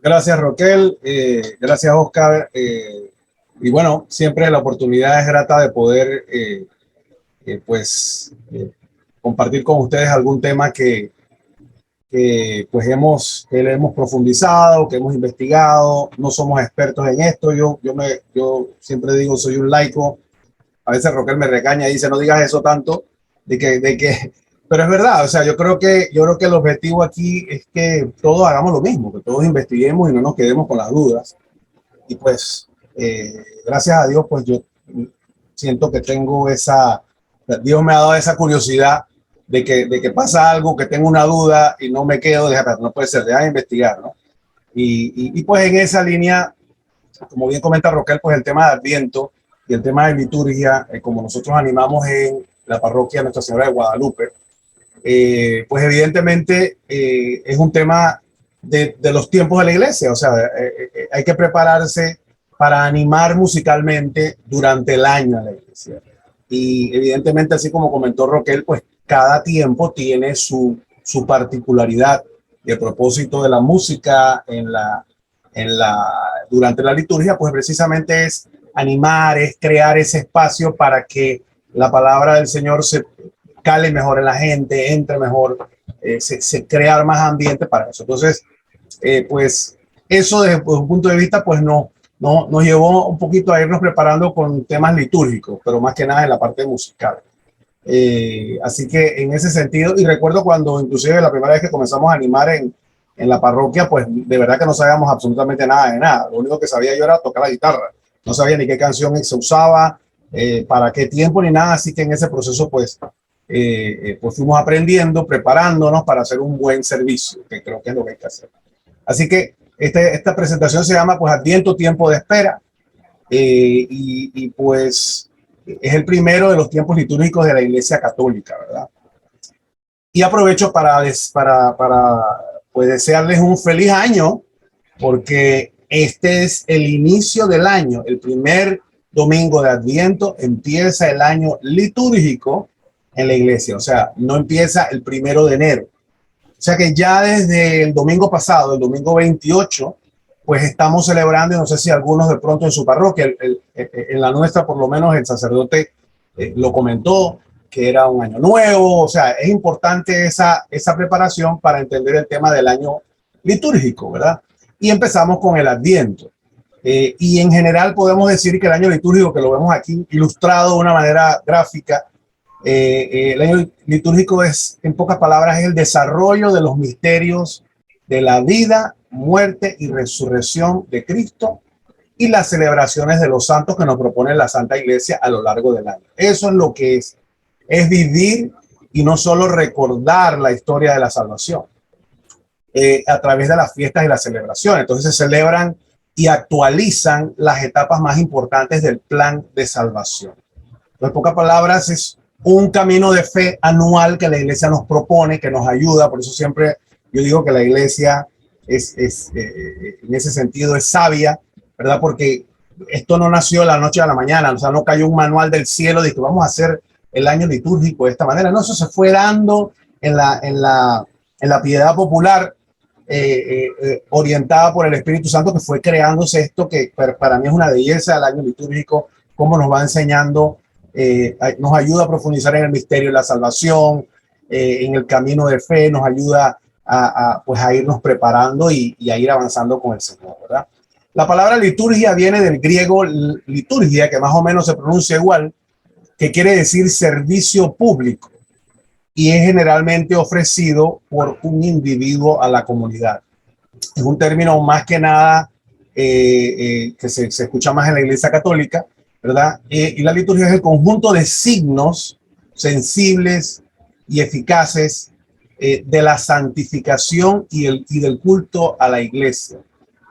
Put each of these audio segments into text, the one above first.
Gracias, Roquel. Gracias, Oscar. Y bueno, siempre la oportunidad es grata de poder, pues, compartir con ustedes algún tema que pues que le hemos profundizado, que hemos investigado. No somos expertos en esto. Yo siempre digo, soy un laico. A veces Roquel me regaña y dice, no digas eso tanto, pero es verdad. O sea, yo creo que el objetivo aquí es que todos hagamos lo mismo, que todos investiguemos y no nos quedemos con las dudas. Y pues, gracias a Dios, pues yo siento que tengo Dios me ha dado esa curiosidad de que pasa algo, que tengo una duda y no me quedo, no puede ser, deja de investigar, ¿no? Y pues en esa línea, como bien comenta Roquel, pues el tema de Adviento y el tema de liturgia, como nosotros animamos en la parroquia Nuestra Señora de Guadalupe, pues evidentemente es un tema de los tiempos de la iglesia. O sea, hay que prepararse para animar musicalmente durante el año a la iglesia. Y evidentemente, así como comentó Roquel, pues cada tiempo tiene su particularidad. Y el propósito de la música durante la liturgia, pues precisamente es animar, es crear ese espacio para que la palabra del Señor se cale mejor en la gente, entre mejor, se crear más ambiente para eso. Entonces, pues eso desde un punto de vista, pues nos llevó un poquito a irnos preparando con temas litúrgicos, pero más que nada en la parte musical. Así que en ese sentido, y recuerdo cuando inclusive la primera vez que comenzamos a animar en la parroquia, pues de verdad que no sabíamos absolutamente nada de nada. Lo único que sabía yo era tocar la guitarra. No sabía ni qué canción se usaba, para qué tiempo ni nada. Así que en ese proceso, pues fuimos aprendiendo, preparándonos para hacer un buen servicio, que creo que es lo que hay que hacer. Así que esta presentación se llama pues Adviento, tiempo de espera, pues es el primero de los tiempos litúrgicos de la Iglesia Católica, ¿verdad? Y aprovecho para pues desearles un feliz año, porque este es el inicio del año, el primer domingo de Adviento empieza el año litúrgico en la iglesia. O sea, no empieza el 1 de enero. O sea que ya desde el domingo pasado, el domingo 28, pues estamos celebrando, y no sé si algunos de pronto en su parroquia, en la nuestra por lo menos el sacerdote lo comentó, que era un año nuevo. O sea, es importante esa preparación para entender el tema del año litúrgico, ¿verdad? Y empezamos con el Adviento. Y en general podemos decir que el año litúrgico, que lo vemos aquí ilustrado de una manera gráfica, el año litúrgico es, en pocas palabras, es el desarrollo de los misterios de la vida, muerte y resurrección de Cristo y las celebraciones de los santos que nos propone la Santa Iglesia a lo largo del año. Eso es lo que es vivir y no solo recordar la historia de la salvación a través de las fiestas y las celebraciones. Entonces se celebran y actualizan las etapas más importantes del plan de salvación. En pocas palabras, es un camino de fe anual que la iglesia nos propone, que nos ayuda. Por eso siempre yo digo que la iglesia en ese sentido es sabia, ¿verdad? Porque esto no nació de la noche a la mañana. O sea, no cayó un manual del cielo de que vamos a hacer el año litúrgico de esta manera. No, eso se fue dando en la piedad popular, orientada por el Espíritu Santo, que fue creándose esto que para mí es una belleza del año litúrgico, cómo nos va enseñando, nos ayuda a profundizar en el misterio de la salvación, en el camino de fe, nos ayuda pues a irnos preparando y a ir avanzando con el Señor, ¿verdad? La palabra liturgia viene del griego liturgia, que más o menos se pronuncia igual, que quiere decir servicio público, y es generalmente ofrecido por un individuo a la comunidad. Es un término más que nada que se escucha más en la Iglesia Católica, ¿verdad? Y la liturgia es el conjunto de signos sensibles y eficaces de la santificación y del culto a la iglesia.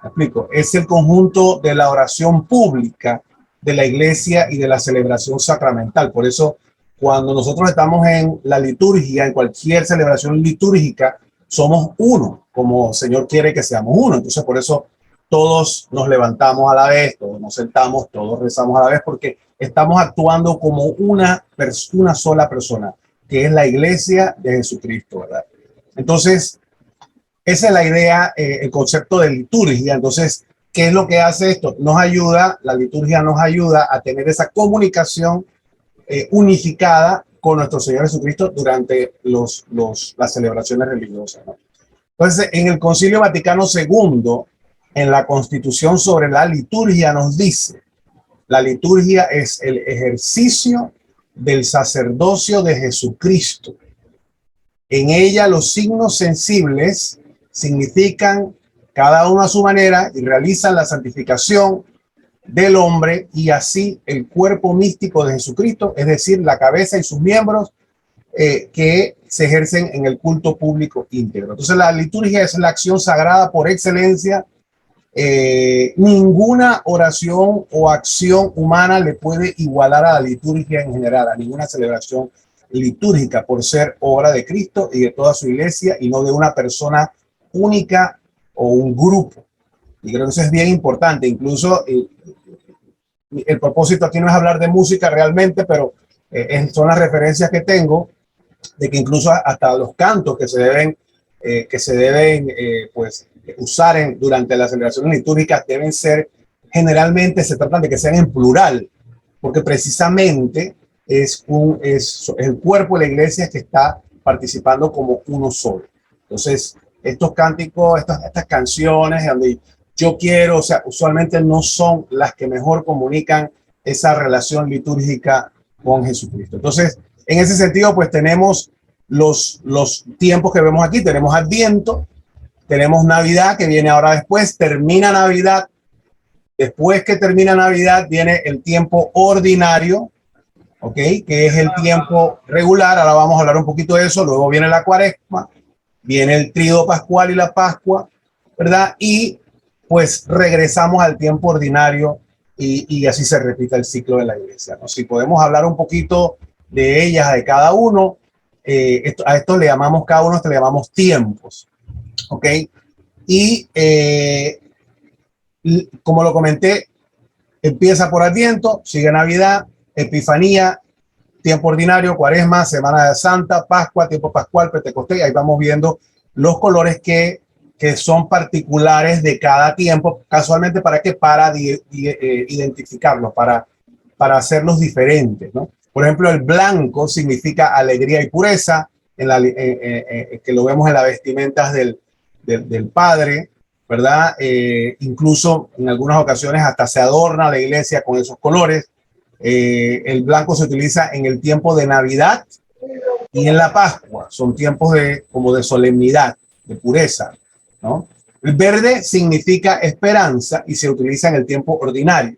¿Me explico? Es el conjunto de la oración pública de la iglesia y de la celebración sacramental. Por eso, cuando nosotros estamos en la liturgia, en cualquier celebración litúrgica, somos uno, como el Señor quiere que seamos uno. Entonces, por eso todos nos levantamos a la vez, todos nos sentamos, todos rezamos a la vez, porque estamos actuando como una sola persona, que es la iglesia de Jesucristo, ¿verdad? Entonces, esa es la idea, el concepto de liturgia. Entonces, ¿qué es lo que hace esto? Nos ayuda, la liturgia nos ayuda a tener esa comunicación unificada con nuestro Señor Jesucristo durante las celebraciones religiosas, ¿no? Entonces, en el Concilio Vaticano II, en la Constitución sobre la liturgia, nos dice: la liturgia es el ejercicio del sacerdocio de Jesucristo. En ella los signos sensibles significan, cada uno a su manera, y realizan la santificación del hombre, y así el cuerpo místico de Jesucristo, es decir, la cabeza y sus miembros, que se ejercen en el culto público íntegro. Entonces, la liturgia es la acción sagrada por excelencia. Ninguna oración o acción humana le puede igualar a la liturgia en general, a ninguna celebración litúrgica, por ser obra de Cristo y de toda su iglesia, y no de una persona única o un grupo. Y creo que eso es bien importante. Incluso el propósito aquí no es hablar de música realmente, pero son las referencias que tengo de que incluso hasta los cantos que se deben pues usar durante las celebraciones litúrgicas deben ser, generalmente se tratan de que sean en plural, porque precisamente es el cuerpo de la iglesia que está participando como uno solo. Entonces, estos cánticos, estas canciones donde yo quiero, o sea, usualmente no son las que mejor comunican esa relación litúrgica con Jesucristo. Entonces, en ese sentido, pues tenemos los tiempos que vemos aquí. Tenemos Adviento, tenemos Navidad, que viene ahora después, termina Navidad. Después que termina Navidad viene el tiempo ordinario, ¿ok? Que es el tiempo regular. Ahora vamos a hablar un poquito de eso. Luego viene la Cuaresma, viene el Tríodo Pascual y la Pascua, ¿verdad? Y pues regresamos al tiempo ordinario, y así se repite el ciclo de la iglesia, ¿no? Si podemos hablar un poquito de ellas, de cada uno, a esto le llamamos, cada uno le llamamos tiempos, ¿ok? Y como lo comenté, empieza por Adviento, sigue Navidad, Epifanía, tiempo ordinario, Cuaresma, Semana de Santa, Pascua, tiempo pascual, Pentecostés. Ahí vamos viendo los colores que son particulares de cada tiempo, casualmente para identificarlos, para hacerlos diferentes, ¿no? Por ejemplo, el blanco significa alegría y pureza, que lo vemos en las vestimentas del Padre, ¿verdad? Incluso en algunas ocasiones hasta se adorna la iglesia con esos colores. El blanco se utiliza en el tiempo de Navidad y en la Pascua. Son tiempos como de solemnidad, de pureza, ¿no? El verde significa esperanza y se utiliza en el tiempo ordinario.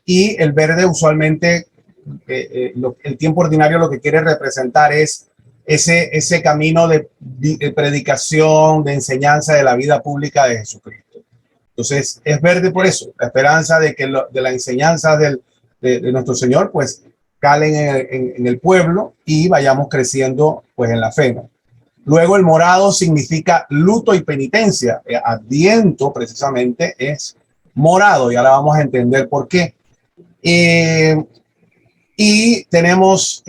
Y el verde usualmente, el tiempo ordinario lo que quiere representar es ese camino de predicación, de enseñanza de la vida pública de Jesucristo. Entonces es verde por eso, la esperanza de que de la enseñanza de nuestro Señor pues calen en el pueblo y vayamos creciendo pues en la fe, ¿no? Luego el morado significa luto y penitencia. Adviento precisamente es morado y ahora vamos a entender por qué. Y tenemos,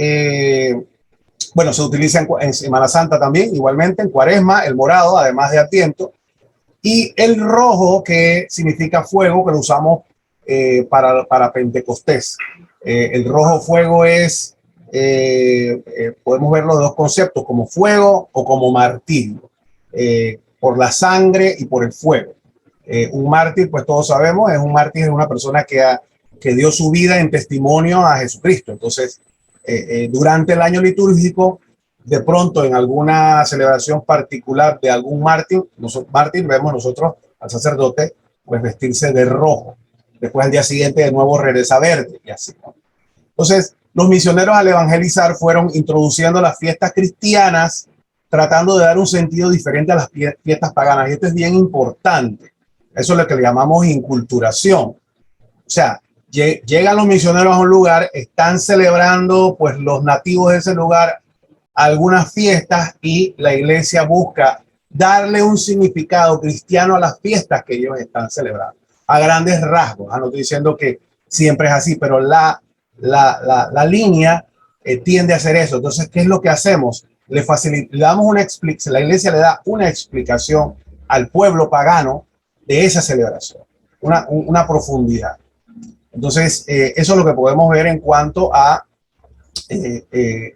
bueno, se utiliza en Semana Santa también, igualmente en Cuaresma, el morado, además de Adviento. Y el rojo, que significa fuego, que lo usamos para Pentecostés. El rojo fuego es, podemos ver los dos conceptos, como fuego o como martirio, por la sangre y por el fuego. Un mártir, pues todos sabemos, es un mártir, es una persona que dio su vida en testimonio a Jesucristo. Entonces, durante el año litúrgico, de pronto en alguna celebración particular de algún mártir, vemos nosotros al sacerdote pues vestirse de rojo. Después al día siguiente de nuevo regresa verde y así, ¿no? Entonces, los misioneros al evangelizar fueron introduciendo las fiestas cristianas, tratando de dar un sentido diferente a las fiestas paganas. Y esto es bien importante. Eso es lo que le llamamos inculturación. O sea, llegan los misioneros a un lugar, están celebrando pues los nativos de ese lugar algunas fiestas, y la iglesia busca darle un significado cristiano a las fiestas que ellos están celebrando, a grandes rasgos. No estoy diciendo que siempre es así, pero la línea tiende a hacer eso. Entonces, ¿qué es lo que hacemos? le damos una explicación, la iglesia le da una explicación al pueblo pagano de esa celebración, una profundidad. Entonces, eso es lo que podemos ver en cuanto a,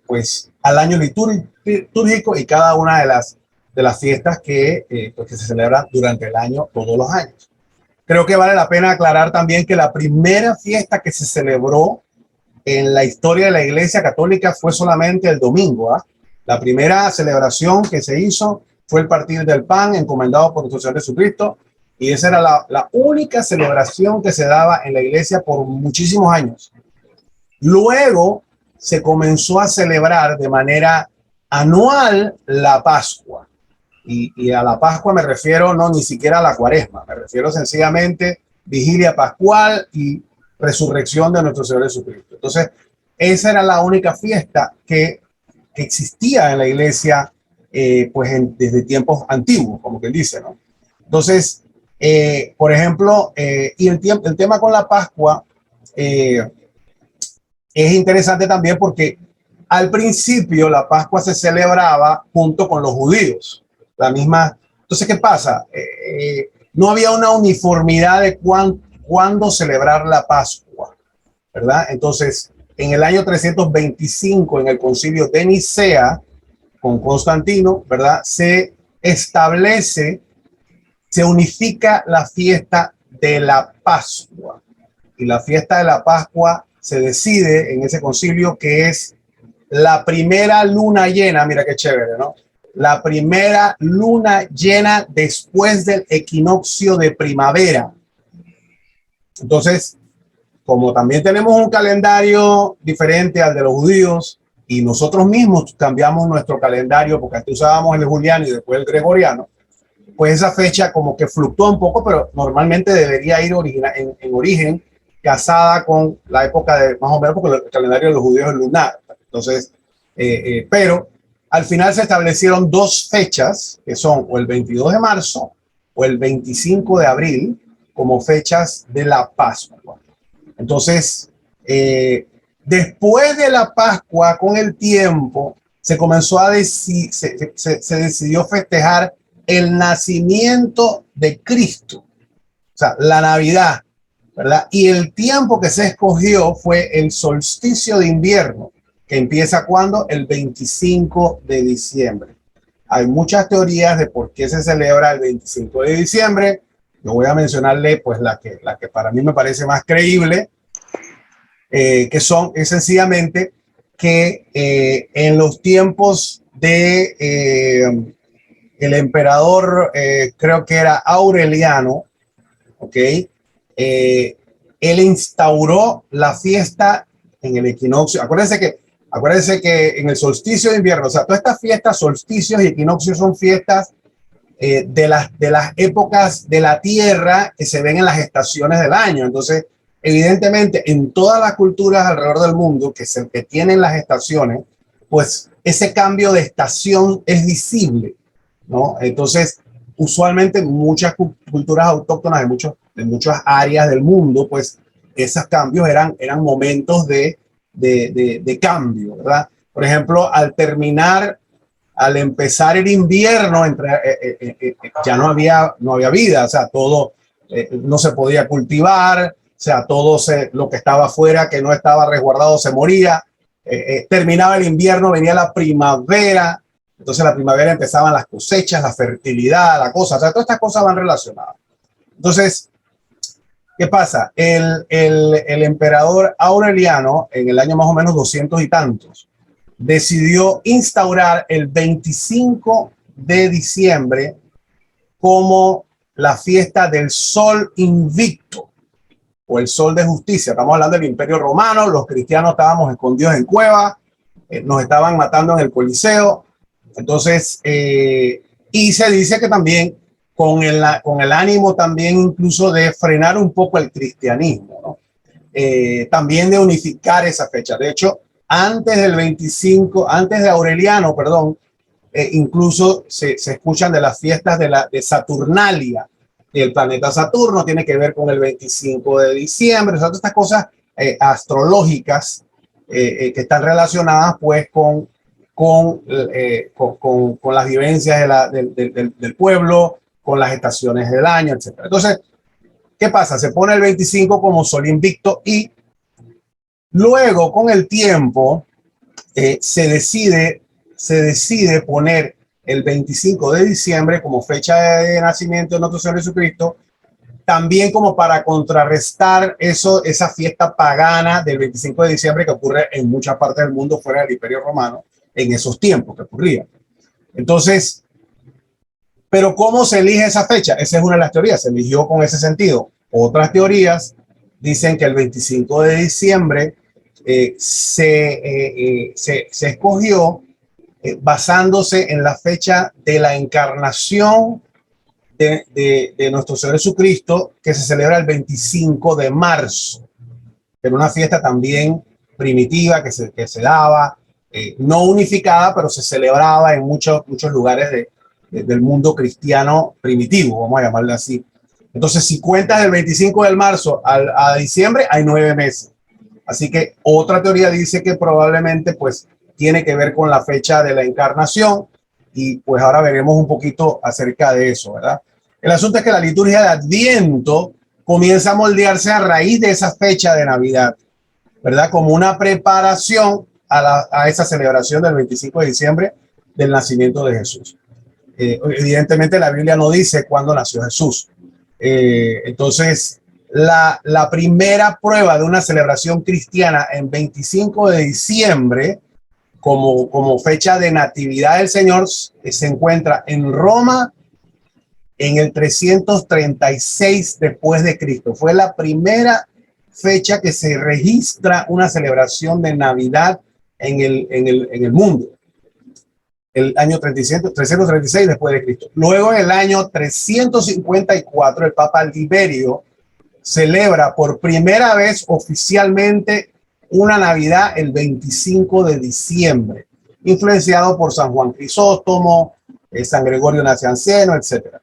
pues, al año litúrgico y cada una de las fiestas pues, que se celebran durante el año, todos los años. Creo que vale la pena aclarar también que la primera fiesta que se celebró en la historia de la Iglesia Católica fue solamente el domingo. La primera celebración que se hizo fue el partir del pan encomendado por nuestro Señor Jesucristo, y esa era la única celebración que se daba en la iglesia por muchísimos años. Luego se comenzó a celebrar de manera anual la Pascua, y a la Pascua me refiero no ni siquiera a la Cuaresma, me refiero sencillamente vigilia pascual y resurrección de nuestro Señor Jesucristo. Entonces, esa era la única fiesta que existía en la iglesia, pues desde tiempos antiguos, como que dice, ¿no? Entonces, por ejemplo, y el tema con la Pascua es interesante también porque al principio la Pascua se celebraba junto con los judíos. La misma. Entonces, ¿qué pasa? No había una uniformidad de cuándo celebrar la Pascua, ¿verdad? Entonces, en el año 325, en el concilio de Nicea, con Constantino, ¿verdad? Se establece, se unifica la fiesta de la Pascua. Y la fiesta de la Pascua se decide en ese concilio que es la primera luna llena, mira qué chévere, ¿no? La primera luna llena después del equinoccio de primavera. Entonces, como también tenemos un calendario diferente al de los judíos y nosotros mismos cambiamos nuestro calendario porque antes usábamos el juliano y después el gregoriano, pues esa fecha como que fluctúa un poco, pero normalmente debería ir en origen casada con la época de más o menos, porque el calendario de los judíos es lunar. Entonces, pero al final se establecieron dos fechas que son o el 22 de marzo o el 25 de abril como fechas de la Pascua. Entonces, después de la Pascua, con el tiempo, se comenzó a se decidió festejar el nacimiento de Cristo, o sea, la Navidad, ¿verdad? Y el tiempo que se escogió fue el solsticio de invierno, que empieza ¿cuándo? El 25 de diciembre. Hay muchas teorías de por qué se celebra el 25 de diciembre. Yo voy a mencionarle pues la que para mí me parece más creíble, que es sencillamente que en los tiempos de el emperador, creo que era Aureliano, ¿ok? Él instauró la fiesta en el equinoccio. Acuérdense que en el solsticio de invierno, o sea, todas estas fiestas, solsticios y equinoccios son fiestas de las épocas de la Tierra que se ven en las estaciones del año. Entonces, evidentemente, en todas las culturas alrededor del mundo que tienen las estaciones, pues ese cambio de estación es visible, ¿no? Entonces, usualmente muchas culturas autóctonas de muchas áreas del mundo, pues esos cambios eran momentos de cambio, ¿verdad? Por ejemplo, al empezar el invierno, ya no había vida, o sea, todo no se podía cultivar, o sea, lo que estaba afuera, que no estaba resguardado, se moría. Terminaba el invierno, venía la primavera. Entonces la primavera empezaban las cosechas, la fertilidad, la cosa, o sea, todas estas cosas van relacionadas. Entonces, ¿qué pasa? El emperador Aureliano, en el año más o menos 200 y tantos, decidió instaurar el 25 de diciembre como la fiesta del sol invicto o el sol de justicia. Estamos hablando del Imperio Romano, los cristianos estábamos escondidos en cuevas, nos estaban matando en el Coliseo. Entonces, y se dice que también con el ánimo también incluso de frenar un poco el cristianismo, ¿no? También de unificar esa fecha. De hecho, antes de Aureliano, perdón, incluso se escuchan de las fiestas de Saturnalia, el planeta Saturno tiene que ver con el 25 de diciembre, o sea, todas estas cosas astrológicas que están relacionadas pues con con las vivencias del pueblo, con las estaciones del año, etc. Entonces, ¿qué pasa? Se pone el 25 como sol invicto y luego con el tiempo se decide poner el 25 de diciembre como fecha de nacimiento de nuestro Señor Jesucristo, también como para contrarrestar esa fiesta pagana del 25 de diciembre que ocurre en muchas partes del mundo fuera del Imperio Romano en esos tiempos que ocurría. Entonces, pero ¿cómo se elige esa fecha? Esa es una de las teorías, se eligió con ese sentido. Otras teorías dicen que el 25 de diciembre se escogió basándose en la fecha de la encarnación de nuestro Señor Jesucristo, que se celebra el 25 de marzo. Era una fiesta también primitiva que se daba, no unificada, pero se celebraba en muchos lugares del mundo cristiano primitivo, vamos a llamarle así. Entonces, si cuentas del 25 de marzo a diciembre, hay 9 meses. Así que otra teoría dice que probablemente pues tiene que ver con la fecha de la encarnación y pues ahora veremos un poquito acerca de eso, ¿verdad? El asunto es que la liturgia de Adviento comienza a moldearse a raíz de esa fecha de Navidad, ¿verdad? Como una preparación a esa celebración del 25 de diciembre del nacimiento de Jesús. Evidentemente la Biblia no dice cuándo nació Jesús. Entonces, la primera prueba de una celebración cristiana en 25 de diciembre como fecha de natividad del Señor se encuentra en Roma en el 336 después de Cristo. Fue la primera fecha que se registra una celebración de Navidad en el mundo. El año 336 después de Cristo. Luego, en el año 354, el Papa Liberio celebra por primera vez oficialmente una Navidad el 25 de diciembre, influenciado por San Juan Crisóstomo, San Gregorio Nacianceno, etc.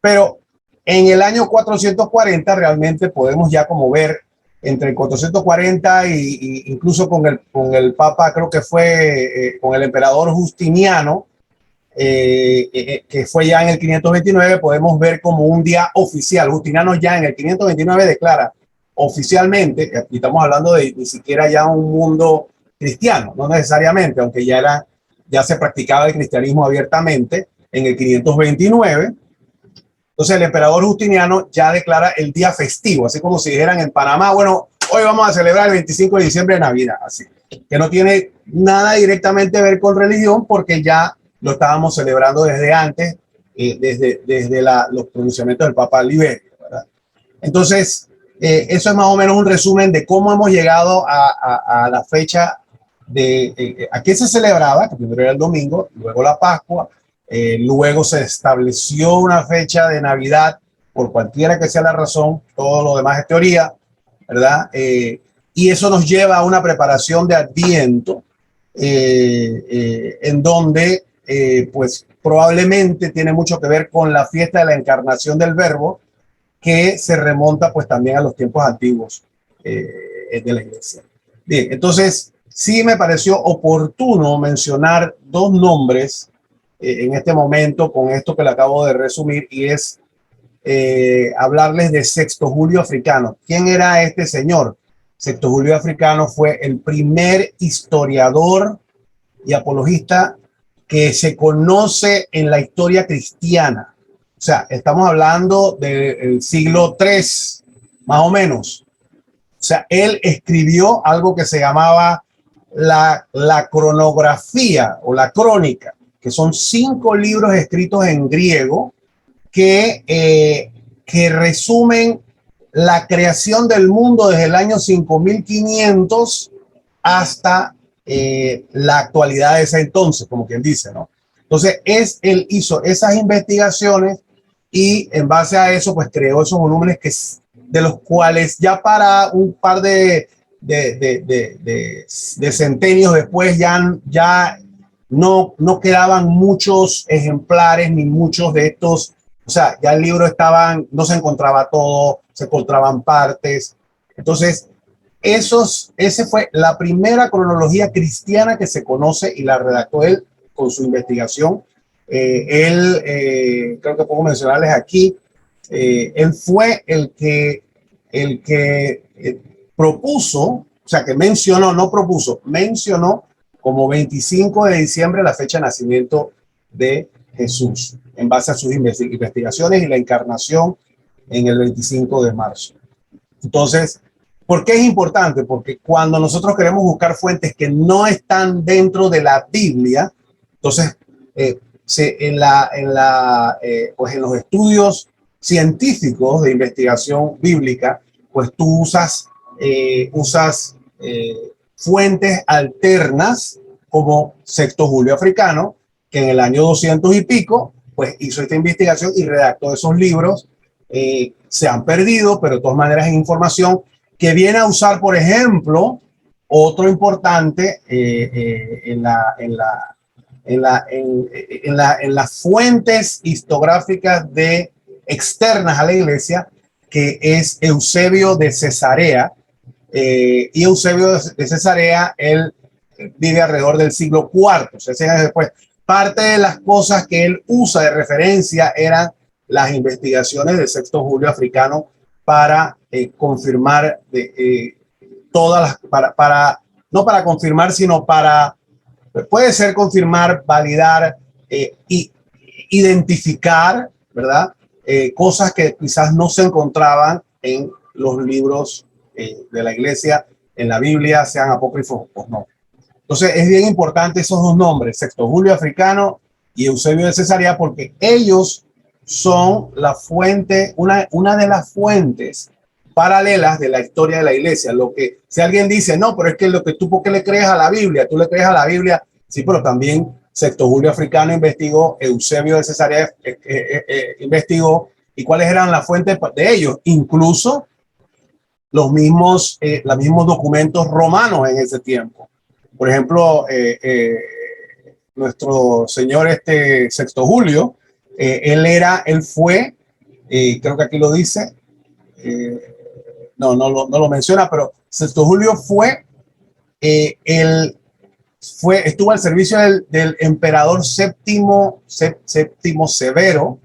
Pero en el año 440 realmente podemos ya como ver entre el 440 y incluso con el Papa, creo que fue con el emperador Justiniano, que fue ya en el 529, podemos ver como un día oficial. Justiniano ya en el 529 declara oficialmente, aquí estamos hablando de ni siquiera ya un mundo cristiano, no necesariamente, aunque ya se practicaba el cristianismo abiertamente en el 529. Entonces el emperador Justiniano ya declara el día festivo, así como si dijeran en Panamá, bueno, hoy vamos a celebrar el 25 de diciembre de Navidad, así que no tiene nada directamente que ver con religión porque ya lo estábamos celebrando desde antes, desde los pronunciamientos del Papa Liberio, ¿verdad? Entonces, eso es más o menos un resumen de cómo hemos llegado a la fecha a qué se celebraba, que primero era el domingo, luego la Pascua, luego se estableció una fecha de Navidad, por cualquiera que sea la razón, todo lo demás es teoría, ¿verdad? Y eso nos lleva a una preparación de Adviento, en donde pues probablemente tiene mucho que ver con la fiesta de la encarnación del Verbo, que se remonta pues también a los tiempos antiguos de la iglesia. Bien, entonces sí me pareció oportuno mencionar dos nombres en este momento con esto que le acabo de resumir, y es hablarles de Sexto Julio Africano. ¿Quién era este señor? Sexto Julio Africano fue el primer historiador y apologista que se conoce en la historia cristiana. O sea, estamos hablando del siglo III, más o menos. O sea, él escribió algo que se llamaba la cronografía o la crónica, que son 5 libros escritos en griego que resumen la creación del mundo desde el año 5500 hasta la actualidad de ese entonces, como quien dice, ¿no? Entonces, él hizo esas investigaciones y en base a eso, pues creó esos volúmenes de los cuales ya para un par de centenios después ya no quedaban muchos ejemplares ni muchos de estos. O sea, ya el libro no se encontraba todo, se encontraban partes. Entonces, ese fue la primera cronología cristiana que se conoce y la redactó él con su investigación. Creo que puedo mencionarles aquí, él fue el que propuso, o sea, que mencionó, no propuso, mencionó como 25 de diciembre la fecha de nacimiento de Jesús, en base a sus investigaciones y la encarnación en el 25 de marzo. Entonces, ¿por qué es importante? Porque cuando nosotros queremos buscar fuentes que no están dentro de la Biblia, entonces pues en los estudios científicos de investigación bíblica, pues tú usas fuentes alternas como Sexto Julio Africano, que en el año 200 y pico, pues hizo esta investigación y redactó esos libros. Se han perdido, pero de todas maneras es información que viene a usar, por ejemplo, otro importante en las fuentes historiográficas externas a la iglesia, que es Eusebio de Cesarea. Y Eusebio de Cesarea, él vive alrededor del siglo IV, 60 años después. Parte de las cosas que él usa de referencia eran las investigaciones de Sexto Julio Africano para confirmar todas las, no para confirmar, sino para, puede ser confirmar, validar y identificar, ¿verdad? Cosas que quizás no se encontraban en los libros de la iglesia, en la Biblia, sean apócrifos o no. Entonces es bien importante esos dos nombres, Sexto Julio Africano y Eusebio de Cesarea, porque ellos son la fuente, una de las fuentes paralelas de la historia de la iglesia. Lo que, si alguien dice, no, pero es que lo que tú, ¿por qué le crees a la Biblia? Tú le crees a la Biblia, sí, pero también Sexto Julio Africano investigó, Eusebio de Cesarea investigó, y cuáles eran las fuentes de ellos, incluso los mismos documentos romanos en ese tiempo. Por ejemplo, nuestro señor Sexto Julio, él fue, creo que aquí lo dice, no lo menciona, pero Sexto Julio estuvo al servicio del emperador séptimo Severo,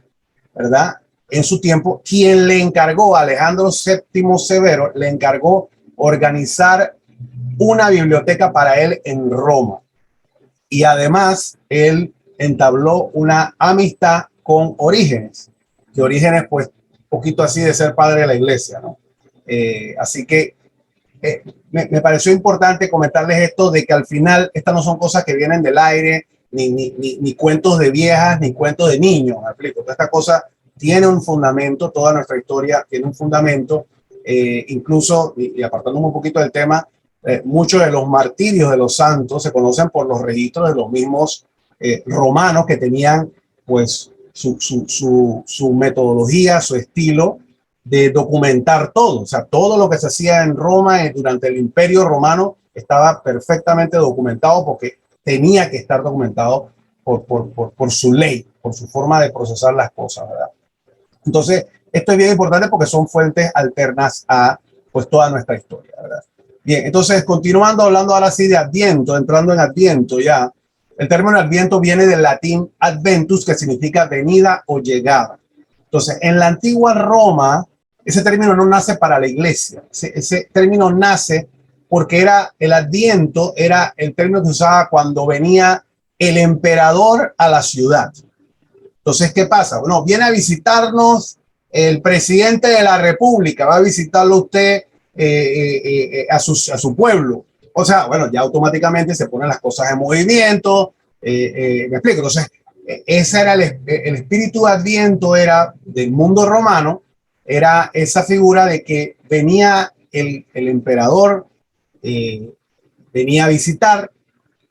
¿verdad? En su tiempo, quien le encargó, Alejandro VII Severo, le encargó organizar una biblioteca para él en Roma. Y además, él entabló una amistad con Orígenes, que Orígenes, pues, poquito así de ser padre de la iglesia, ¿no? Así que me pareció importante comentarles esto de que al final estas no son cosas que vienen del aire, ni cuentos de viejas, ni cuentos de niños, me explico. Toda esta cosa tiene un fundamento, toda nuestra historia tiene un fundamento, incluso, y apartándonos un poquito del tema, muchos de los martirios de los santos se conocen por los registros de los mismos romanos que tenían pues su metodología, su estilo de documentar todo. O sea, todo lo que se hacía en Roma durante el Imperio Romano estaba perfectamente documentado porque tenía que estar documentado por su ley, por su forma de procesar las cosas, ¿verdad? Entonces, esto es bien importante porque son fuentes alternas a pues toda nuestra historia, ¿verdad? Bien, entonces, continuando hablando ahora sí de Adviento, entrando en Adviento ya, el término Adviento viene del latín adventus, que significa venida o llegada. Entonces, en la antigua Roma, ese término no nace para la iglesia. Ese término nace porque el Adviento era el término que se usaba cuando venía el emperador a la ciudad. Entonces, ¿qué pasa? Bueno, viene a visitarnos el presidente de la República, va a visitarlo usted a su pueblo. O sea, bueno, ya automáticamente se ponen las cosas en movimiento. Me explico. Entonces, ese era el espíritu de Adviento, era del mundo romano, era esa figura de que venía el emperador, venía a visitar.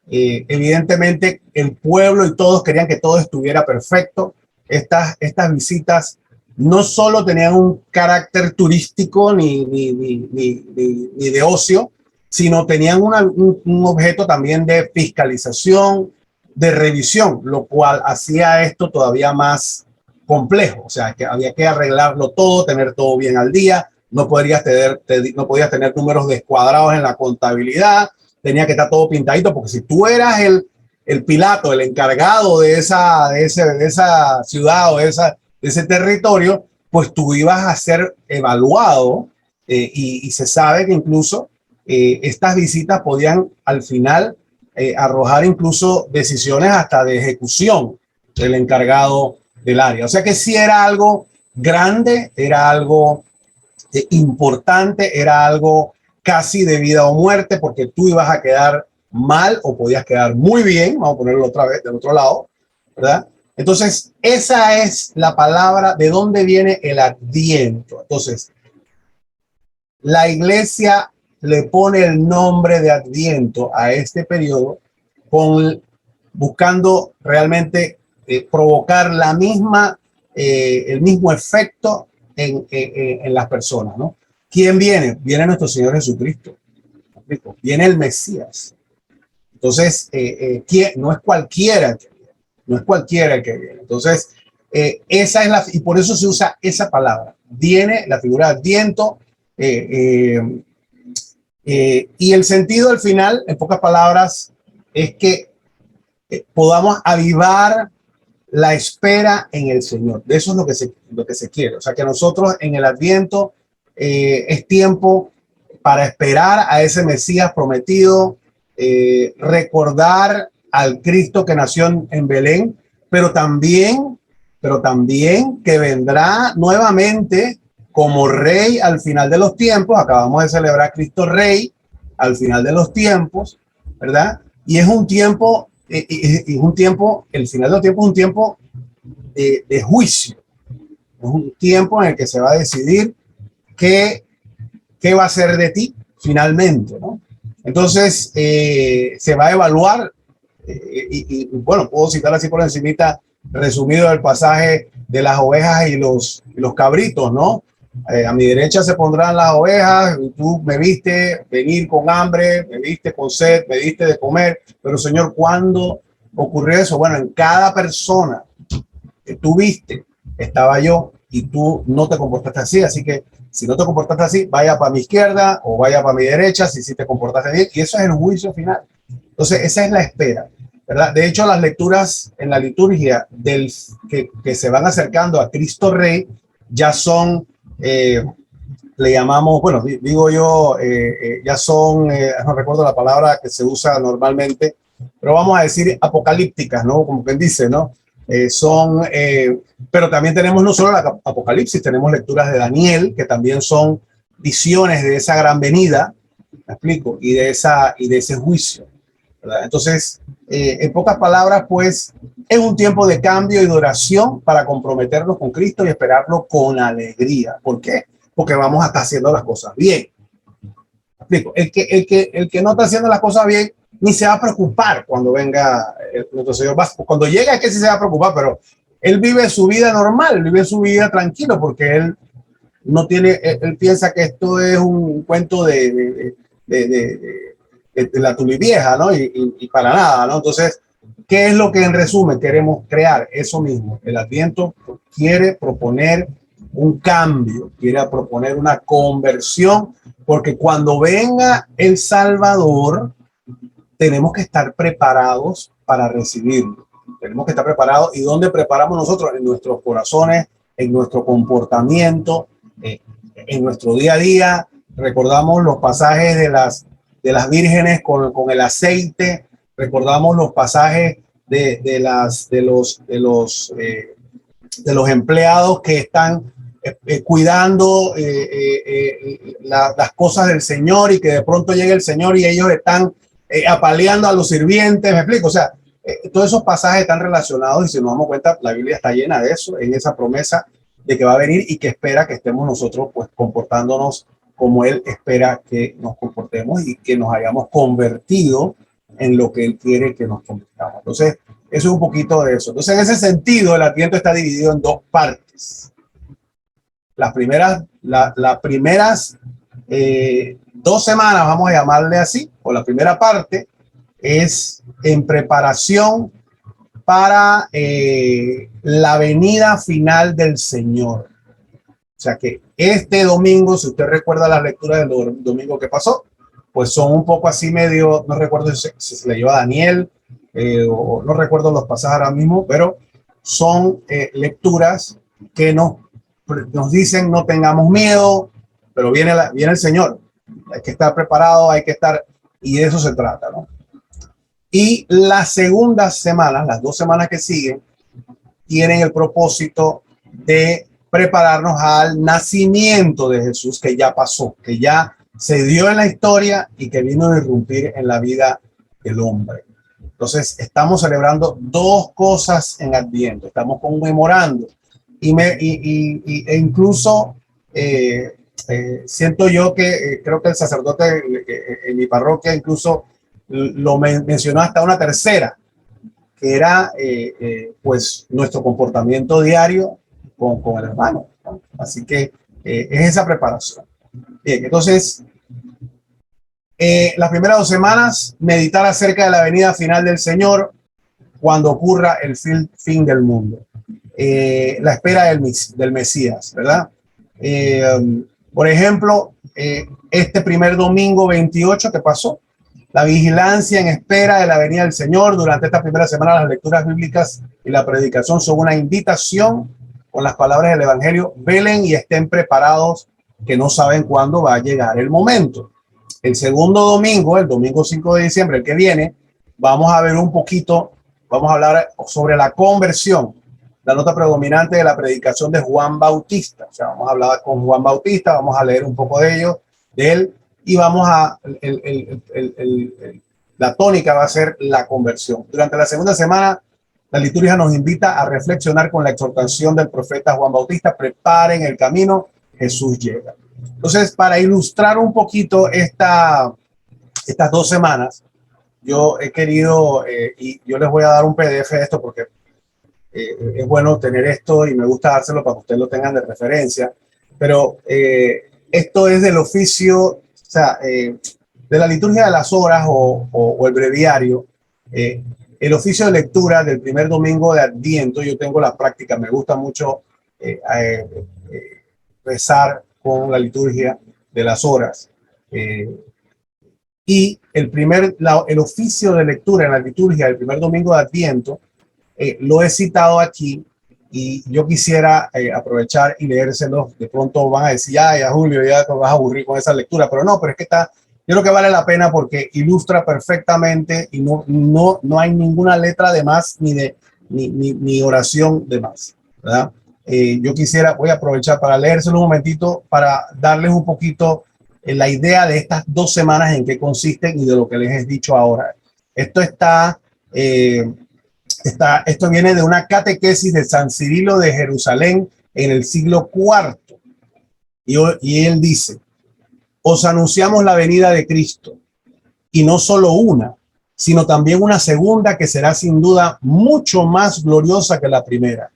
Evidentemente el pueblo y todos querían que todo estuviera perfecto. Estas visitas no solo tenían un carácter turístico ni de ocio, sino tenían un objeto también de fiscalización, de revisión, lo cual hacía esto todavía más complejo. O sea, que había que arreglarlo todo, tener todo bien al día, no no podías tener números descuadrados en la contabilidad, tenía que estar todo pintadito, porque si tú eras el Pilato, el encargado de esa ciudad o de ese territorio, pues tú ibas a ser evaluado, y se sabe que incluso estas visitas podían al final arrojar incluso decisiones hasta de ejecución del encargado del área. O sea que sí era algo grande, era algo importante, era algo casi de vida o muerte, porque tú ibas a quedar mal o podías quedar muy bien. Vamos a ponerlo otra vez del otro lado, ¿verdad? Entonces, esa es la palabra de dónde viene el Adviento. Entonces, la iglesia le pone el nombre de Adviento a este periodo buscando realmente provocar el mismo efecto en las personas, ¿no? ¿Quién viene? Viene nuestro Señor Jesucristo. Viene el Mesías. Entonces, ¿quién? No es cualquiera el que viene. No es cualquiera el que viene. Entonces, esa es y por eso se usa esa palabra. Viene la figura de Adviento. Y el sentido al final, en pocas palabras, es que podamos avivar la espera en el Señor. De eso es lo que se quiere. O sea, que nosotros en el Adviento es tiempo para esperar a ese Mesías prometido, recordar al Cristo que nació en Belén, pero también que vendrá nuevamente como Rey al final de los tiempos. Acabamos de celebrar Cristo Rey al final de los tiempos, ¿verdad? Y es un tiempo, el final de los tiempos es un tiempo de juicio. Es un tiempo en el que se va a decidir qué va a ser de ti finalmente, ¿no? Entonces, se va a evaluar, bueno, puedo citar así por encimita, resumido el pasaje de las ovejas y los cabritos, ¿no? A mi derecha se pondrán las ovejas, y tú me viste venir con hambre, me viste con sed, me diste de comer. Pero Señor, ¿cuándo ocurrió eso? Bueno, en cada persona que tú viste estaba yo, y tú no te comportaste así. Así que si no te comportaste así, vaya para mi izquierda o vaya para mi derecha, si sí te comportaste bien. Y eso es el juicio final. Entonces, esa es la espera, ¿verdad? De hecho, las lecturas en la liturgia que se van acercando a Cristo Rey ya son, le llamamos, bueno, digo yo, ya son, no recuerdo la palabra que se usa normalmente, pero vamos a decir apocalípticas, ¿no? Como quien dice, ¿no? Pero también tenemos no solo la Apocalipsis, tenemos lecturas de Daniel, que también son visiones de esa gran venida, ¿me explico? Y de ese juicio, ¿verdad? Entonces, en pocas palabras, pues, es un tiempo de cambio y de oración para comprometernos con Cristo y esperarlo con alegría. ¿Por qué? Porque vamos a estar haciendo las cosas bien. ¿Me explico? El que no está haciendo las cosas bien ni se va a preocupar cuando venga nuestro Señor. Cuando llegue es que sí se va a preocupar, pero él vive su vida normal, vive su vida tranquilo, porque él no tiene, él piensa que esto es un cuento de la tulivieja, ¿no? Y para nada, ¿no? Entonces, ¿qué es lo que en resumen queremos crear? Eso mismo. El Adviento quiere proponer un cambio, quiere proponer una conversión, porque cuando venga el Salvador, tenemos que estar preparados para recibirlo. Tenemos que estar preparados. ¿Y dónde preparamos nosotros? En nuestros corazones, en nuestro comportamiento, en nuestro día a día. Recordamos los pasajes de las vírgenes con el aceite. Recordamos los pasajes de los empleados que están cuidando las cosas del Señor, y que de pronto llega el Señor y ellos están apaleando a los sirvientes. ¿Me explico? O sea, todos esos pasajes están relacionados, y si nos damos cuenta, la Biblia está llena de eso, en esa promesa de que va a venir y que espera que estemos nosotros pues comportándonos como Él espera que nos comportemos, y que nos hayamos convertido en lo que Él quiere que nos convirtamos. Entonces, eso es un poquito de eso. Entonces, en ese sentido, el Adviento está dividido en dos partes. Las primeras 2 semanas, vamos a llamarle así, o la primera parte, es en preparación para la venida final del Señor. O sea que este domingo, si usted recuerda las lecturas del domingo que pasó, pues son un poco así medio, no recuerdo si se leyó a Daniel, o no recuerdo los pasajes ahora mismo, pero son lecturas que nos dicen no tengamos miedo, pero viene el Señor. Hay que estar preparado, hay que estar, y de eso se trata, ¿no? Y las segundas semanas, las 2 semanas que siguen, tienen el propósito de prepararnos al nacimiento de Jesús, que ya pasó, que ya se dio en la historia y que vino a irrumpir en la vida del hombre. Entonces, estamos celebrando dos cosas en Adviento. Estamos conmemorando e incluso siento yo que creo que el sacerdote en mi parroquia incluso lo mencionó hasta una tercera, que era pues nuestro comportamiento diario con el hermano, ¿no? Así que es esa preparación. Bien, entonces las primeras 2 semanas, meditar acerca de la venida final del Señor cuando ocurra el fin del mundo. La espera del Mesías, ¿verdad? Por ejemplo, este primer domingo 28 que pasó, la vigilancia en espera de la venida del Señor. Durante esta primera semana, las lecturas bíblicas y la predicación son una invitación con las palabras del Evangelio. Velen y estén preparados, que no saben cuándo va a llegar el momento. El segundo domingo, el domingo 5 de diciembre, el que viene, vamos a ver un poquito, vamos a hablar sobre la conversión, la nota predominante de la predicación de Juan Bautista. O sea, vamos a hablar con Juan Bautista, vamos a leer un poco de él, y vamos a, la tónica va a ser la conversión. Durante la segunda semana, la liturgia nos invita a reflexionar con la exhortación del profeta Juan Bautista: preparen el camino, Jesús llega. Entonces, para ilustrar un poquito estas 2 semanas, yo he querido, y yo les voy a dar un PDF de esto porque es bueno tener esto y me gusta dárselo para que ustedes lo tengan de referencia, pero esto es del oficio, o sea, de la liturgia de las horas o el breviario, el oficio de lectura del primer domingo de Adviento. Yo tengo la práctica, me gusta mucho rezar con la liturgia de las horas. Y el oficio de lectura en la liturgia del primer domingo de Adviento, lo he citado aquí, y yo quisiera aprovechar y leérselo. De pronto van a decir, ya Julio, ya te vas a aburrir con esa lectura, pero no, pero es que yo creo que vale la pena porque ilustra perfectamente y no hay ninguna letra de más ni oración de más, ¿verdad? Voy a aprovechar para leérselo un momentito para darles un poquito la idea de estas 2 semanas en qué consisten y de lo que les he dicho ahora. Esto esto viene de una catequesis de San Cirilo de Jerusalén en el siglo IV. Y él dice: os anunciamos la venida de Cristo, y no solo una, sino también una segunda que será sin duda mucho más gloriosa que la primera.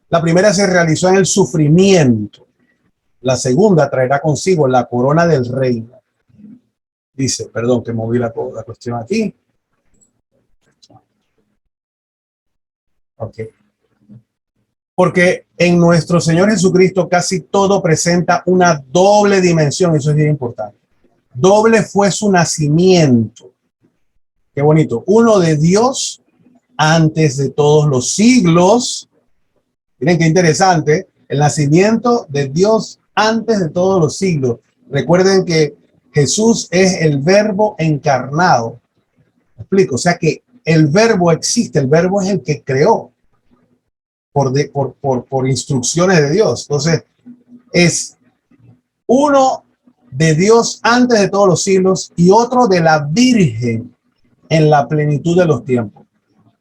La primera se realizó en el sufrimiento. La segunda traerá consigo la corona del reino. Dice, perdón que moví la cuestión aquí. Ok. Porque en nuestro Señor Jesucristo casi todo presenta una doble dimensión. Eso es bien importante. Doble fue su nacimiento. Qué bonito. Uno de Dios antes de todos los siglos. Miren qué interesante. El nacimiento de Dios antes de todos los siglos. Recuerden que Jesús es el verbo encarnado. ¿Me explico? O sea que el verbo existe. El verbo es el que creó por instrucciones de Dios. Entonces, es uno de Dios antes de todos los siglos y otro de la Virgen en la plenitud de los tiempos.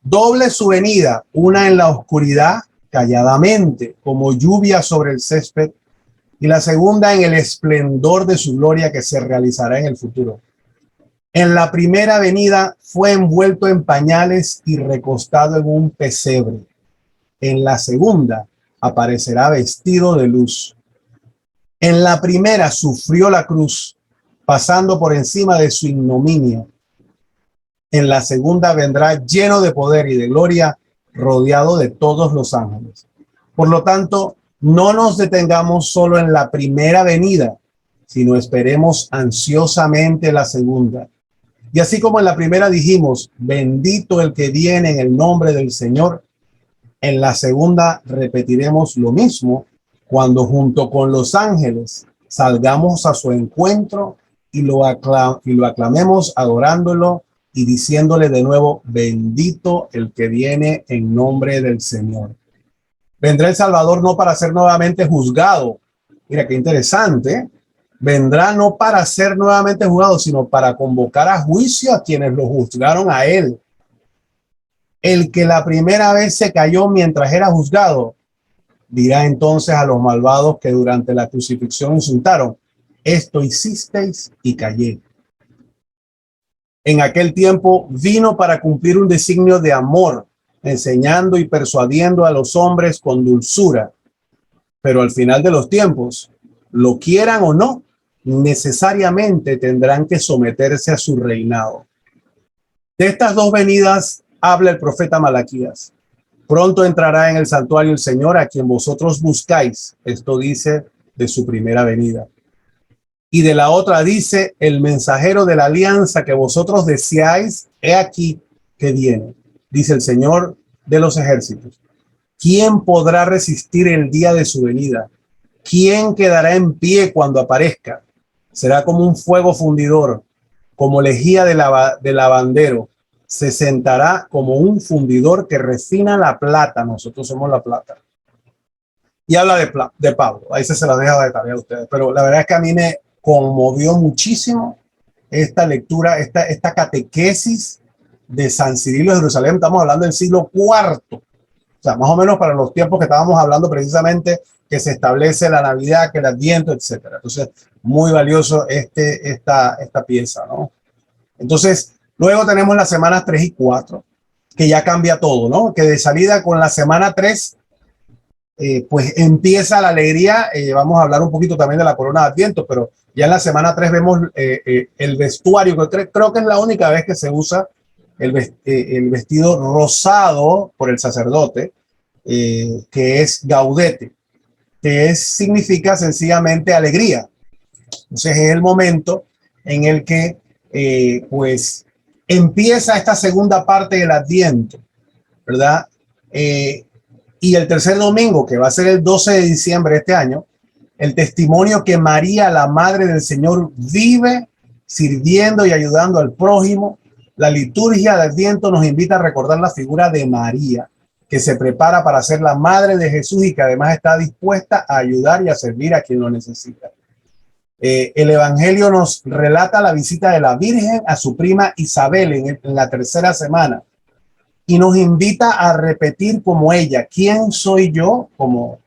Doble su venida, una en la oscuridad, calladamente, como lluvia sobre el césped, y la segunda en el esplendor de su gloria, que se realizará en el futuro. En la primera venida fue envuelto en pañales y recostado en un pesebre. En la segunda aparecerá vestido de luz. En la primera sufrió la cruz, pasando por encima de su ignominia. En la segunda vendrá lleno de poder y de gloria, rodeado de todos los ángeles. Por lo tanto, No nos detengamos solo en la primera venida, sino esperemos ansiosamente la segunda. Y así como en la primera dijimos, bendito el que viene en el nombre del Señor, en la segunda repetiremos lo mismo cuando junto con los ángeles salgamos a su encuentro y lo aclamemos adorándolo y diciéndole de nuevo, bendito el que viene en nombre del Señor. Vendrá el Salvador no para ser nuevamente juzgado. Mira qué interesante. Vendrá no para ser nuevamente juzgado, sino para convocar a juicio a quienes lo juzgaron a él. El que la primera vez se cayó mientras era juzgado, dirá entonces a los malvados que durante la crucifixión insultaron, esto hicisteis y callé. En aquel tiempo vino para cumplir un designio de amor, enseñando y persuadiendo a los hombres con dulzura. Pero al final de los tiempos, lo quieran o no, necesariamente tendrán que someterse a su reinado. De estas dos venidas habla el profeta Malaquías. Pronto entrará en el santuario el Señor a quien vosotros buscáis. Esto dice de su primera venida. Y de la otra dice, el mensajero de la alianza que vosotros deseáis, he aquí que viene, dice el Señor de los ejércitos. ¿Quién podrá resistir el día de su venida? ¿Quién quedará en pie cuando aparezca? Será como un fuego fundidor, como lejía de lavandero. Se sentará como un fundidor que refina la plata. Nosotros somos la plata. Y habla de Pablo. Ahí se las deja de tarea a ustedes. Pero la verdad es que a mí me conmovió muchísimo esta lectura, esta catequesis de San Cirilo de Jerusalén. Estamos hablando del siglo IV. O sea, más o menos para los tiempos que estábamos hablando precisamente, que se establece la Navidad, que el Adviento, etcétera. Entonces, muy valioso esta pieza, ¿no? Entonces, luego tenemos las semanas 3 y 4, que ya cambia todo, ¿no? Que de salida con la semana 3, pues empieza la alegría. Vamos a hablar un poquito también de la corona de Adviento, pero ya en la semana 3 vemos el vestuario, que creo que es la única vez que se usa el vestido rosado por el sacerdote, que es gaudete, que significa sencillamente alegría. Entonces es el momento en el que pues empieza esta segunda parte del Adviento, ¿verdad? Y el tercer domingo, que va a ser el 12 de diciembre de este año, el testimonio que María, la Madre del Señor, vive sirviendo y ayudando al prójimo. La liturgia del Adviento nos invita a recordar la figura de María, que se prepara para ser la madre de Jesús y que además está dispuesta a ayudar y a servir a quien lo necesita. El Evangelio nos relata la visita de la Virgen a su prima Isabel en la tercera semana y nos invita a repetir como ella, ¿quién soy yo? Como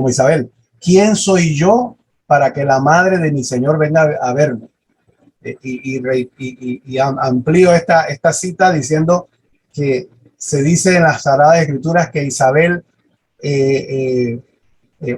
Isabel, ¿quién soy yo para que la madre de mi Señor venga a verme? Y amplío esta cita diciendo que se dice en las Sagradas Escrituras que Isabel,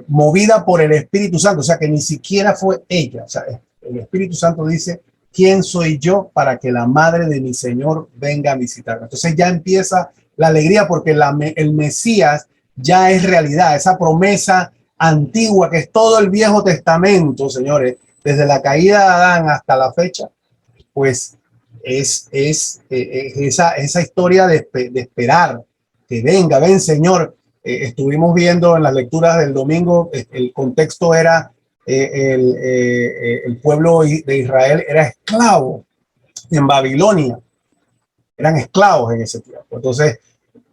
movida por el Espíritu Santo, o sea que ni siquiera fue ella, o sea, el Espíritu Santo dice, ¿quién soy yo para que la madre de mi Señor venga a visitarme? Entonces ya empieza la alegría porque el Mesías ya es realidad, esa promesa antigua que es todo el Viejo Testamento, señores, desde la caída de Adán hasta la fecha, pues es esa historia de esperar que venga, ven Señor. Estuvimos viendo en las lecturas del domingo, el contexto era el pueblo de Israel era esclavo en Babilonia, eran esclavos en ese tiempo. Entonces,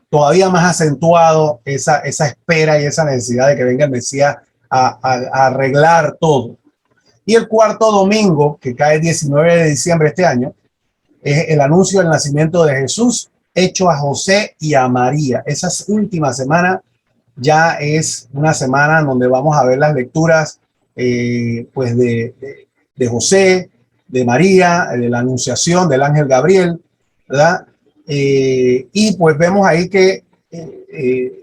todavía más acentuado esa espera y esa necesidad de que venga el Mesías a arreglar todo. Y el cuarto domingo, que cae el 19 de diciembre de este año, es el anuncio del nacimiento de Jesús hecho a José y a María. Esa última semana ya es una semana donde vamos a ver las lecturas pues de José, de María, de la anunciación del ángel Gabriel, ¿verdad? Y pues vemos ahí que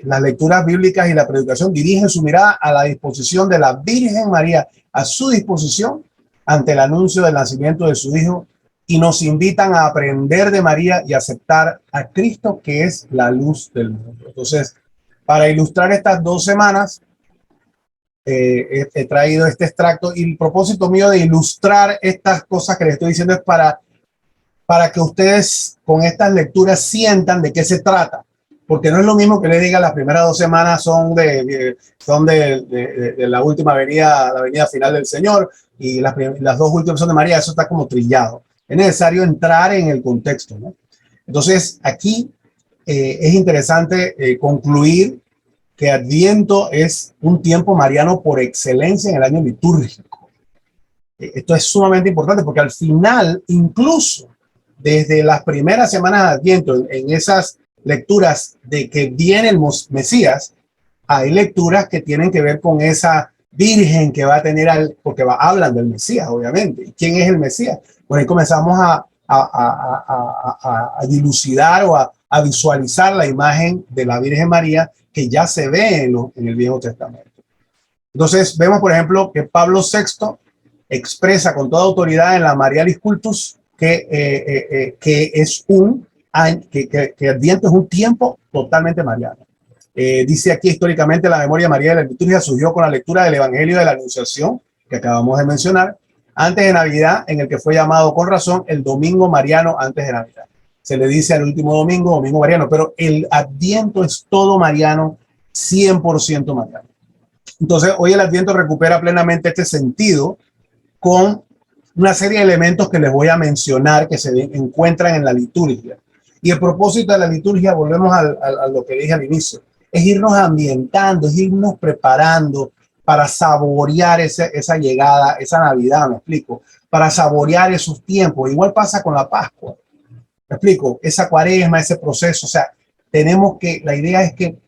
las lecturas bíblicas y la predicación dirigen su mirada a la disposición de la Virgen María, a su disposición ante el anuncio del nacimiento de su Hijo, y nos invitan a aprender de María y aceptar a Cristo, que es la luz del mundo. Entonces, para ilustrar estas 2 semanas, he traído este extracto y el propósito mío de ilustrar estas cosas que les estoy diciendo es para que ustedes con estas lecturas sientan de qué se trata. Porque no es lo mismo que les diga las primeras 2 semanas son de la última venida, la venida final del Señor, y las 2 últimas son de María. Eso está como trillado. Es necesario entrar en el contexto, ¿no? Entonces, aquí es interesante concluir que Adviento es un tiempo mariano por excelencia en el año litúrgico. Esto es sumamente importante porque al final, incluso desde las primeras semanas de Adviento, en esas lecturas de que viene el Mesías, hay lecturas que tienen que ver con esa virgen que va a tener, porque hablan del Mesías, obviamente. ¿Y quién es el Mesías? Pues ahí comenzamos a dilucidar o a visualizar la imagen de la Virgen María que ya se ve en el Viejo Testamento. Entonces vemos, por ejemplo, que Pablo VI expresa con toda autoridad en la Marialis Cultus que es que Adviento es un tiempo totalmente mariano. Dice aquí históricamente la memoria de María de la liturgia surgió con la lectura del Evangelio de la Anunciación que acabamos de mencionar antes de Navidad, en el que fue llamado con razón el domingo mariano antes de Navidad. Se le dice al último domingo, domingo mariano, pero el Adviento es todo mariano, 100% mariano. Entonces, hoy el Adviento recupera plenamente este sentido con una serie de elementos que les voy a mencionar que se encuentran en la liturgia. Y el propósito de la liturgia, volvemos a lo que dije al inicio, es irnos ambientando, es irnos preparando para saborear esa llegada, esa Navidad, me explico, para saborear esos tiempos. Igual pasa con la Pascua. ¿Me explico? Esa Cuaresma, ese proceso, o sea, la idea es que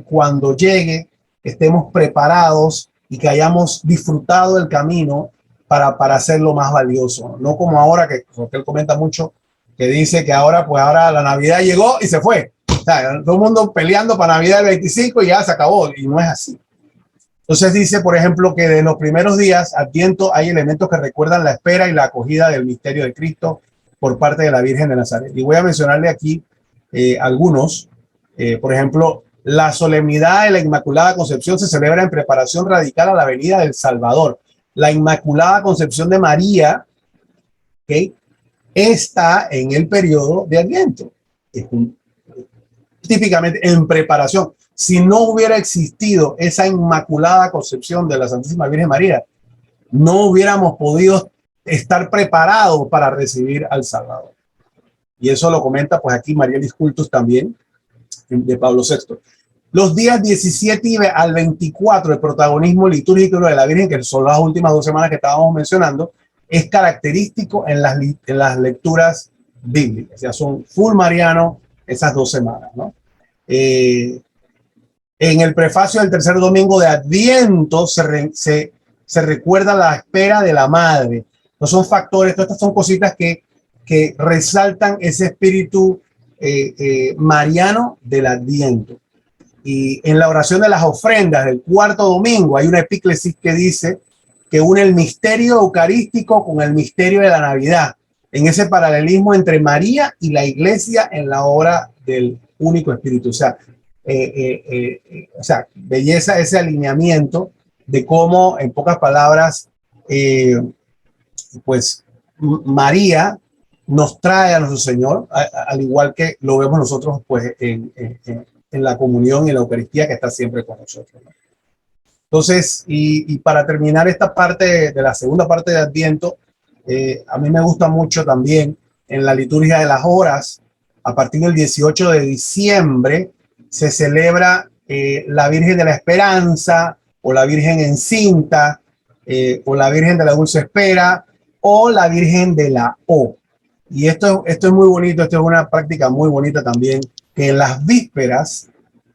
cuando llegue estemos preparados y que hayamos disfrutado el camino para hacerlo más valioso. No como ahora, que él comenta mucho, que dice que ahora la Navidad llegó y se fue. O sea, todo el mundo peleando para Navidad del 25 y ya se acabó, y no es así. Entonces dice, por ejemplo, que de los primeros días, Adviento, hay elementos que recuerdan la espera y la acogida del misterio de Cristo por parte de la Virgen de Nazaret. Y voy a mencionarle aquí algunos. Por ejemplo, la solemnidad de la Inmaculada Concepción se celebra en preparación radical a la venida del Salvador. La Inmaculada Concepción de María, ¿okay?, está en el periodo de Adviento. Típicamente en preparación. Si no hubiera existido esa Inmaculada Concepción de la Santísima Virgen María, no hubiéramos podido estar preparados para recibir al Salvador. Y eso lo comenta pues aquí Marialis Cultus también, de Pablo VI. Los días 17 al 24, el protagonismo litúrgico de la Virgen, que son las últimas 2 semanas que estábamos mencionando, es característico en las lecturas bíblicas. O sea, son full mariano esas 2 semanas, ¿no? En el prefacio del tercer domingo de Adviento se recuerda la espera de la madre. No son factores, todas estas son cositas que resaltan ese espíritu mariano del Adviento. Y en la oración de las ofrendas del cuarto domingo hay una epíclesis que dice que une el misterio eucarístico con el misterio de la Navidad, en ese paralelismo entre María y la Iglesia en la obra del único Espíritu. O sea, belleza ese alineamiento de cómo, en pocas palabras, pues María nos trae a nuestro Señor, al igual que lo vemos nosotros pues en la comunión y en la Eucaristía, que está siempre con nosotros, ¿no? Entonces, y para terminar esta parte de la segunda parte de Adviento, a mí me gusta mucho también en la liturgia de las horas, a partir del 18 de diciembre, se celebra la Virgen de la Esperanza, o la Virgen encinta, o la Virgen de la Dulce Espera, o la Virgen de la O. Y esto es muy bonito, esto es una práctica muy bonita también, que en las vísperas,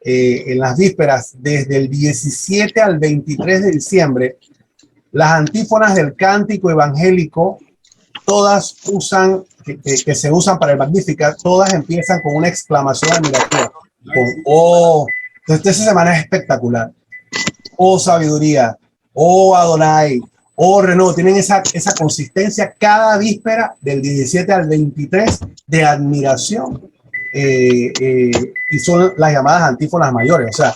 desde el 17 al 23 de diciembre, las antífonas del cántico evangélico, todas que se usan para el Magnificat, todas empiezan con una exclamación admirativa, con "Oh". Entonces esa semana es espectacular. "Oh sabiduría", "Oh Adonai", "Oh Renault", tienen esa consistencia cada víspera del 17 al 23 de admiración. Y son las llamadas antífonas mayores. O sea,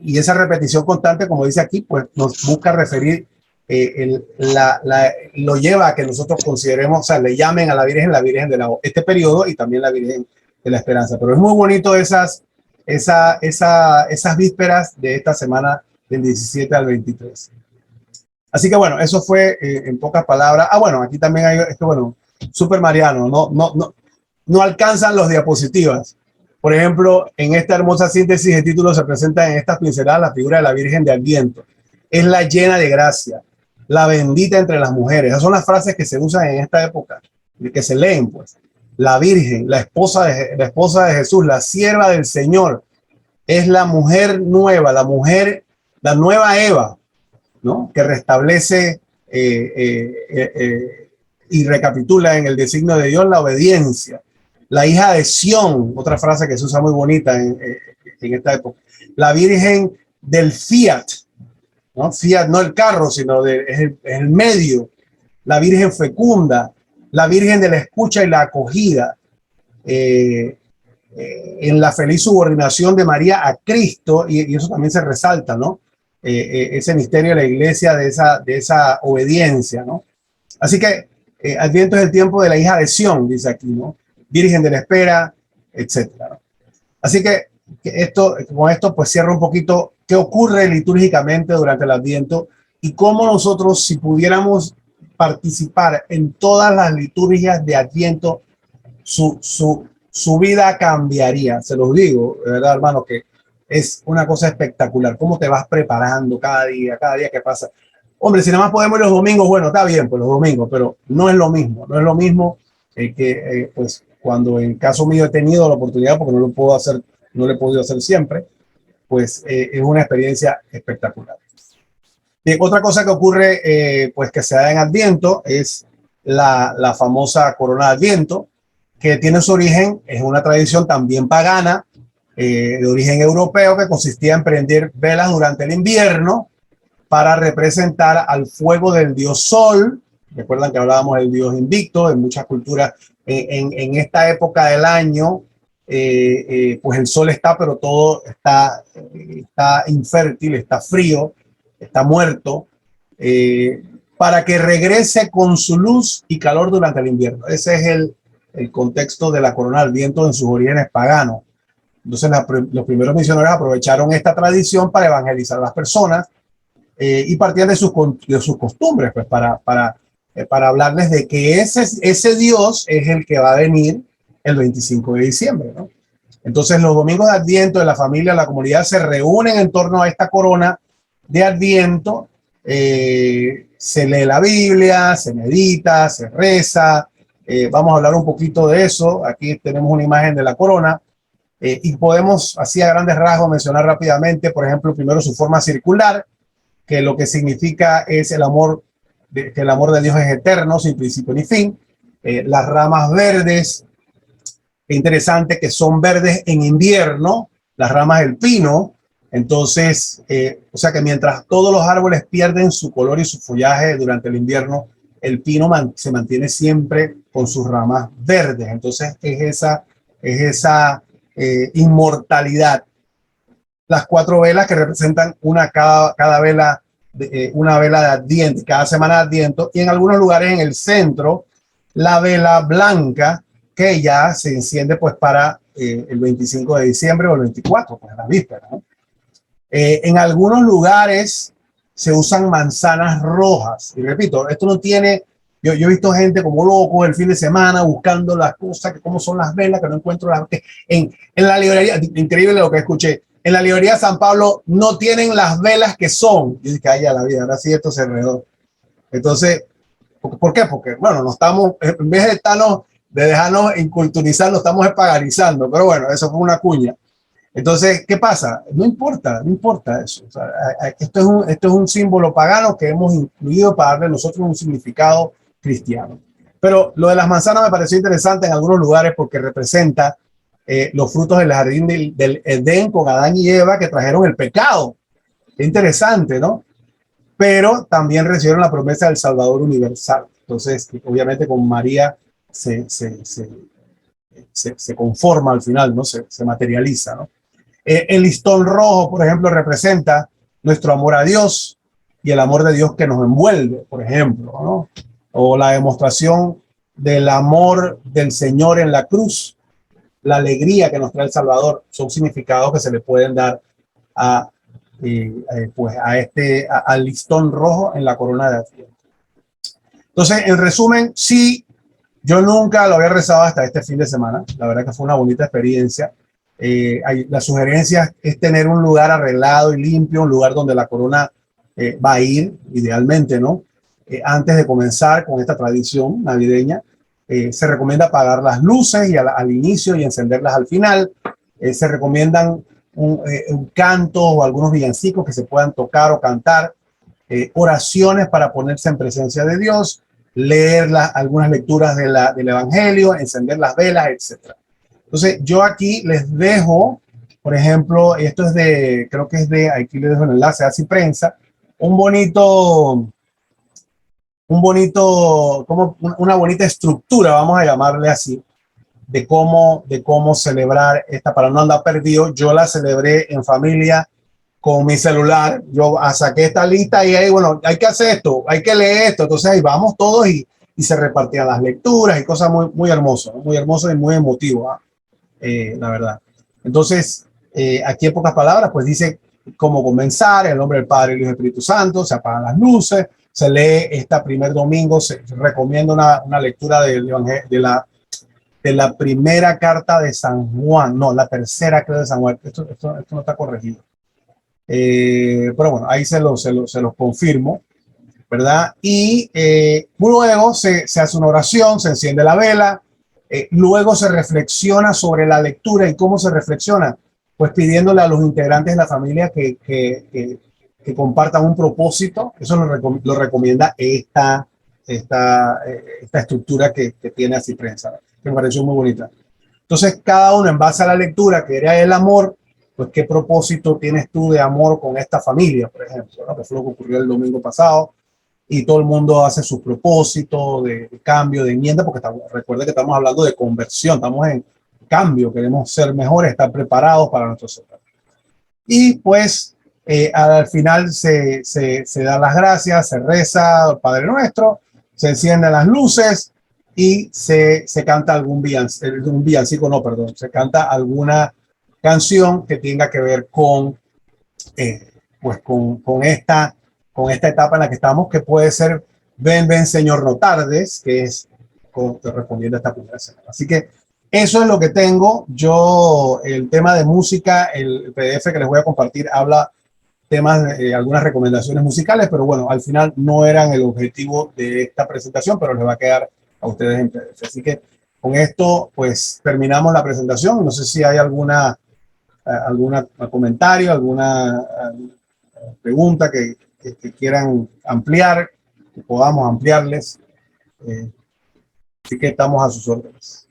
y esa repetición constante, como dice aquí, pues nos busca referir, lo lleva a que nosotros consideremos, o sea, le llamen a la Virgen de este periodo y también la Virgen de la Esperanza. Pero es muy bonito esas vísperas de esta semana del 17 al 23. Así que bueno, eso fue en pocas palabras. Ah, bueno, aquí también hay, es que bueno, Super Mariano, no alcanzan los diapositivas. Por ejemplo, en esta hermosa síntesis de títulos se presenta en estas pinceladas la figura de la Virgen de Adviento. Es la llena de gracia, la bendita entre las mujeres. Esas son las frases que se usan en esta época, que se leen, pues. La Virgen, la esposa de Jesús, la sierva del Señor, es la mujer nueva, la nueva Eva, ¿no? Que restablece y recapitula en el designio de Dios la obediencia. La hija de Sión, otra frase que se usa muy bonita en esta época. La Virgen del Fiat, ¿no? Fiat no el carro, sino es el medio. La Virgen fecunda, la Virgen de la escucha y la acogida. En la feliz subordinación de María a Cristo, y eso también se resalta, ¿no? Ese misterio de la iglesia, de esa obediencia, ¿no? Así que Adviento es el tiempo de la hija de Sión, dice aquí, ¿no? Virgen de la espera, etcétera, ¿no? Así que con esto pues cierro un poquito qué ocurre litúrgicamente durante el Adviento y cómo nosotros, si pudiéramos participar en todas las liturgias de Adviento, su vida cambiaría. Se los digo, de verdad, hermano, que es una cosa espectacular. Cómo te vas preparando cada día que pasa. Hombre, si nada más podemos ir los domingos, bueno, está bien, pues los domingos, pero no es lo mismo. No es lo mismo pues cuando en caso mío he tenido la oportunidad, porque no lo puedo hacer, no lo he podido hacer siempre, pues es una experiencia espectacular. Bien, otra cosa que ocurre, pues que se da en Adviento, es la famosa corona de Adviento, que tiene su origen, es una tradición también pagana, de origen europeo, que consistía en prender velas durante el invierno para representar al fuego del dios Sol. Recuerdan que hablábamos del dios invicto. En muchas culturas, en esta época del año, pues el sol está, pero todo está infértil, está frío, está muerto, para que regrese con su luz y calor durante el invierno. Ese es el contexto de la corona del viento en sus orígenes paganos. Entonces los primeros misioneros aprovecharon esta tradición para evangelizar a las personas, y partían de sus costumbres, pues para hablarles de que ese Dios es el que va a venir el 25 de diciembre, ¿no? Entonces los domingos de Adviento de la familia, la comunidad se reúnen en torno a esta corona de Adviento, se lee la Biblia, se medita, se reza. Vamos a hablar un poquito de eso. Aquí tenemos una imagen de la corona, y podemos así a grandes rasgos mencionar rápidamente, por ejemplo, primero su forma circular, que lo que significa es que el amor de Dios es eterno, sin principio ni fin. Las ramas verdes, interesante que son verdes en invierno, las ramas del pino. Entonces, o sea que mientras todos los árboles pierden su color y su follaje durante el invierno, el pino se mantiene siempre con sus ramas verdes. Entonces es esa inmortalidad. Las 4 velas que representan cada vela, una vela de Adviento, cada semana de Adviento, y en algunos lugares en el centro, la vela blanca, que ya se enciende pues para el 25 de diciembre o el 24, pues la víspera, ¿no? En algunos lugares se usan manzanas rojas, y repito, esto no tiene, yo he visto gente como loco el fin de semana buscando las cosas, que cómo son las velas, que no encuentro las, en la librería, increíble lo que escuché, en la librería San Pablo no tienen las velas que son. Yo dije, ay, ya la vida, ahora sí esto se enredó. Entonces, ¿por qué? Porque, bueno, no estamos, en vez de dejarnos inculturizar, nos estamos paganizando. Pero bueno, eso fue una cuña. Entonces, ¿qué pasa? No importa eso. O sea, esto es un símbolo pagano que hemos incluido para darle a nosotros un significado cristiano. Pero lo de las manzanas me pareció interesante en algunos lugares porque representa los frutos del jardín del Edén con Adán y Eva, que trajeron el pecado. Qué interesante, ¿no? Pero también recibieron la promesa del Salvador universal. Entonces, obviamente con María se conforma al final, ¿no? Se materializa, ¿no? El listón rojo, por ejemplo, representa nuestro amor a Dios y el amor de Dios que nos envuelve, por ejemplo, ¿no? O la demostración del amor del Señor en la cruz, la alegría que nos trae el Salvador, son significados que se le pueden dar a, pues al listón rojo en la corona de Adviento. Entonces, en resumen, sí, yo nunca lo había rezado hasta este fin de semana. La verdad que fue una bonita experiencia. La sugerencia es tener un lugar arreglado y limpio, un lugar donde la corona va a ir, idealmente, ¿no? Antes de comenzar con esta tradición navideña, se recomienda apagar las luces y al inicio y encenderlas al final. Se recomiendan un canto o algunos villancicos que se puedan tocar o cantar, oraciones para ponerse en presencia de Dios, leer algunas lecturas del Evangelio, encender las velas, etc. Entonces, yo aquí les dejo, por ejemplo, esto es de, creo que es de, aquí les dejo el enlace a Así Prensa, como una bonita estructura, vamos a llamarle así, de cómo celebrar esta, para no andar perdido. Yo la celebré en familia con mi celular. Yo saqué esta lista y ahí, bueno, hay que hacer esto, hay que leer esto. Entonces ahí vamos todos y se repartían las lecturas y cosas muy, muy hermosas, ¿no? Muy hermosas y muy emotivas, la verdad. Entonces, aquí en pocas palabras, pues dice cómo comenzar, en el nombre del Padre, el Hijo y el Espíritu Santo, se apagan las luces, se lee esta primer domingo, se recomienda una lectura de la primera carta de San Juan, no, la tercera creo de San Juan, esto no está corregido. Pero bueno, ahí se los confirmo, ¿verdad? Y luego se hace una oración, se enciende la vela, luego se reflexiona sobre la lectura. ¿Y cómo se reflexiona? Pues pidiéndole a los integrantes de la familia que compartan un propósito. Eso lo recomienda esta estructura que tiene Así Prensa, que me pareció muy bonita. Entonces, cada uno en base a la lectura, que era el amor, pues qué propósito tienes tú de amor con esta familia, por ejemplo, ¿no? Que fue lo que ocurrió el domingo pasado, y todo el mundo hace su propósito de cambio, de enmienda, porque recuerda que estamos hablando de conversión, estamos en cambio, queremos ser mejores, estar preparados para nuestro ser. Y pues al final se dan las gracias, se reza al Padre Nuestro, se encienden las luces y se canta un villancico, no, perdón, se canta alguna canción que tenga que ver pues con esta etapa en la que estamos, que puede ser Ven, ven, Señor, no tardes, que es respondiendo a esta primera semana. Así que eso es lo que tengo. Yo, el tema de música, el PDF que les voy a compartir habla temas, algunas recomendaciones musicales, pero bueno, al final no eran el objetivo de esta presentación, pero les va a quedar a ustedes en PDF. Así que con esto, pues terminamos la presentación. No sé si hay alguna comentario, alguna pregunta que quieran ampliar, que podamos ampliarles. Así que estamos a sus órdenes.